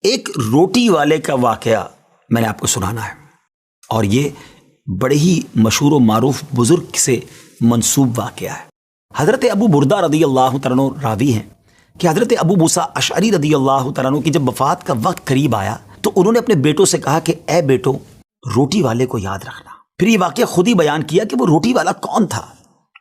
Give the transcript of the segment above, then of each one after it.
ایک روٹی والے کا واقعہ میں نے آپ کو سنانا ہے، اور یہ بڑے ہی مشہور و معروف بزرگ سے منسوب واقعہ ہے۔ حضرت ابو بردہ رضی اللہ تعالیٰ عنہ راوی ہیں کہ حضرت ابو موسیٰ اشعری رضی اللہ تعالیٰ عنہ کی جب وفات کا وقت قریب آیا تو انہوں نے اپنے بیٹوں سے کہا کہ اے بیٹو، روٹی والے کو یاد رکھنا۔ پھر یہ واقعہ خود ہی بیان کیا کہ وہ روٹی والا کون تھا۔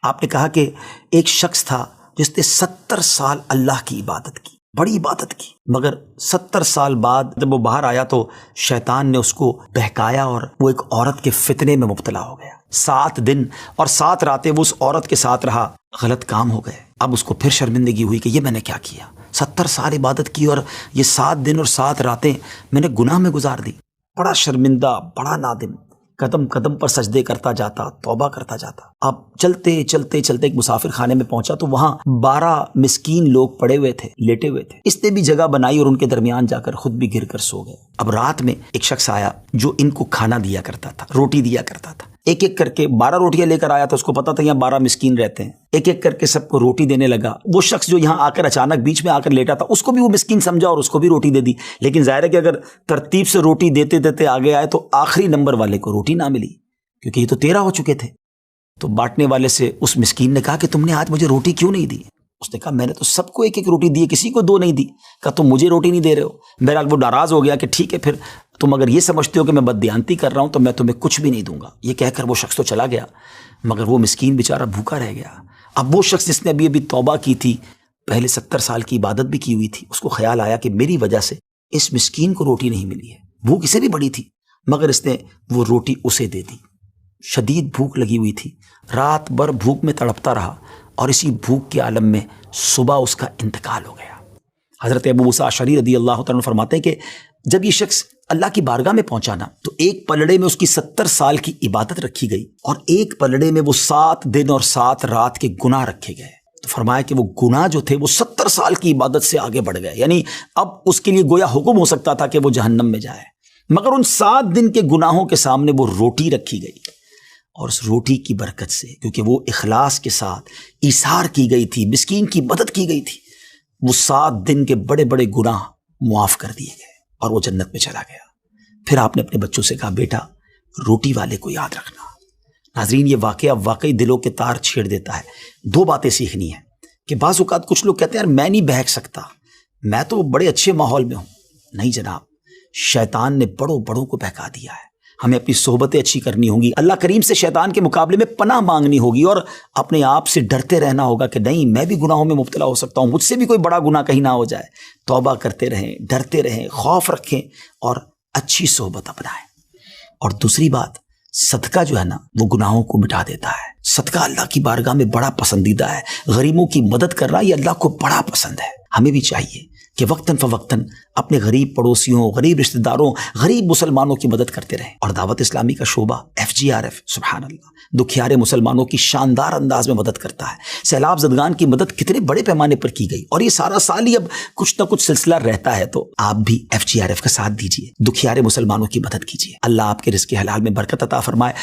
آپ نے کہا کہ ایک شخص تھا جس نے 70 سال اللہ کی عبادت کی، بڑی عبادت کی، مگر 70 سال بعد جب وہ باہر آیا تو شیطان نے اس کو بہکایا اور وہ ایک عورت کے فتنے میں مبتلا ہو گیا۔ 7 دن اور 7 راتیں وہ اس عورت کے ساتھ رہا، غلط کام ہو گئے۔ اب اس کو پھر شرمندگی ہوئی کہ یہ میں نے کیا کیا، 70 سال عبادت کی اور یہ 7 دن اور 7 راتیں میں نے گناہ میں گزار دی۔ بڑا شرمندہ، بڑا نادم، قدم قدم پر سجدے کرتا جاتا، توبہ کرتا جاتا۔ اب چلتے چلتے چلتے ایک مسافر خانے میں پہنچا تو وہاں 12 مسکین لوگ پڑے ہوئے تھے، لیٹے ہوئے تھے۔ اس نے بھی جگہ بنائی اور ان کے درمیان جا کر خود بھی گر کر سو گئے۔ اب رات میں ایک شخص آیا جو ان کو کھانا دیا کرتا تھا، روٹی دیا کرتا تھا۔ ایک ایک کر کے 12 روٹیاں لے کر آیا تھا، اس کو پتا تھا یہاں 12 مسکین رہتے ہیں۔ ایک ایک کر کے سب کو روٹی دینے لگا۔ وہ شخص جو یہاں آ کر اچانک بیچ میں آ کر لیٹا تھا، اس کو بھی وہ مسکین سمجھا اور اس کو بھی روٹی دے دی۔ لیکن ظاہر ہے کہ اگر ترتیب سے روٹی دیتے دیتے آگے آئے تو آخری نمبر والے کو روٹی نہ ملی، کیونکہ یہ تو 13 ہو چکے تھے۔ تو بانٹنے والے سے اس مسکین نے کہا کہ تم نے آج مجھے روٹی کیوں نہیں دی؟ اس نے کہا میں نے تو سب کو ایک ایک روٹی دی، کسی کو 2 نہیں دی۔ کہا تم مجھے روٹی نہیں دے رہے ہو۔ بہرحال وہ ناراض ہو گیا کہ ٹھیک ہے، پھر تم اگر یہ سمجھتے ہو کہ میں بددیانتی کر رہا ہوں تو میں تمہیں کچھ بھی نہیں دوں گا۔ یہ کہہ کر وہ شخص تو چلا گیا، مگر وہ مسکین بیچارہ بھوکا رہ گیا۔ اب وہ شخص جس نے ابھی توبہ کی تھی، پہلے 70 سال کی عبادت بھی کی ہوئی تھی، اس کو خیال آیا کہ میری وجہ سے اس مسکین کو روٹی نہیں ملی ہے۔ بھوک اسے بھی بڑی تھی، مگر اس نے وہ روٹی اسے دے دی۔ شدید بھوک لگی ہوئی تھی، رات بھر بھوک میں تڑپتا رہا، اور اسی بھوک کے عالم میں صبح اس کا انتقال ہو گیا۔ حضرت ابو موسیٰ اشعری رضی اللہ تعالیٰ عنہ فرماتے ہیں کہ جب یہ شخص اللہ کی بارگاہ میں پہنچا نا تو ایک پلڑے میں اس کی 70 سال کی عبادت رکھی گئی، اور ایک پلڑے میں وہ 7 دن اور 7 رات کے گناہ رکھے گئے۔ تو فرمایا کہ وہ گناہ جو تھے وہ 70 سال کی عبادت سے آگے بڑھ گئے، یعنی اب اس کے لیے گویا حکم ہو سکتا تھا کہ وہ جہنم میں جائے، مگر ان 7 دن کے گناہوں کے سامنے وہ روٹی رکھی گئی، اور اس روٹی کی برکت سے، کیونکہ وہ اخلاص کے ساتھ ایثار کی گئی تھی، مسکین کی مدد کی گئی تھی، وہ 7 دن کے بڑے بڑے گناہ معاف کر دیے گئے اور وہ جنت میں چلا گیا۔ پھر آپ نے اپنے بچوں سے کہا بیٹا روٹی والے کو یاد رکھنا۔ ناظرین، یہ واقعہ واقعی دلوں کے تار چھیڑ دیتا ہے۔ 2 باتیں سیکھنی ہیں کہ بعض اوقات کچھ لوگ کہتے ہیں یار میں نہیں بہک سکتا، میں تو بڑے اچھے ماحول میں ہوں۔ نہیں جناب، شیطان نے بڑوں بڑوں کو بہکا دیا ہے۔ ہمیں اپنی صحبتیں اچھی کرنی ہوں گی، اللہ کریم سے شیطان کے مقابلے میں پناہ مانگنی ہوگی، اور اپنے آپ سے ڈرتے رہنا ہوگا کہ نہیں میں بھی گناہوں میں مبتلا ہو سکتا ہوں، مجھ سے بھی کوئی بڑا گناہ کہیں نہ ہو جائے۔ توبہ کرتے رہیں، ڈرتے رہیں، خوف رکھیں اور اچھی صحبت اپنائیں۔ اور دوسری بات، صدقہ جو ہے نا وہ گناہوں کو مٹا دیتا ہے۔ صدقہ اللہ کی بارگاہ میں بڑا پسندیدہ ہے، غریبوں کی مدد کرنا یہ اللہ کو بڑا پسند ہے۔ ہمیں بھی چاہیے کہ وقتاً فوقتاً اپنے غریب پڑوسیوں، غریب رشتہ داروں، غریب مسلمانوں کی مدد کرتے رہیں۔ اور دعوت اسلامی کا شعبہ FGRF سبحان اللہ دکھیارے مسلمانوں کی شاندار انداز میں مدد کرتا ہے۔ سیلاب زدگان کی مدد کتنے بڑے پیمانے پر کی گئی، اور یہ سارا سال ہی اب کچھ نہ کچھ سلسلہ رہتا ہے، تو آپ بھی FGRF کا ساتھ دیجیے، دکھیارے مسلمانوں کی مدد کیجیے۔ اللہ آپ کے رزق حلال میں برکت عطا فرمائے۔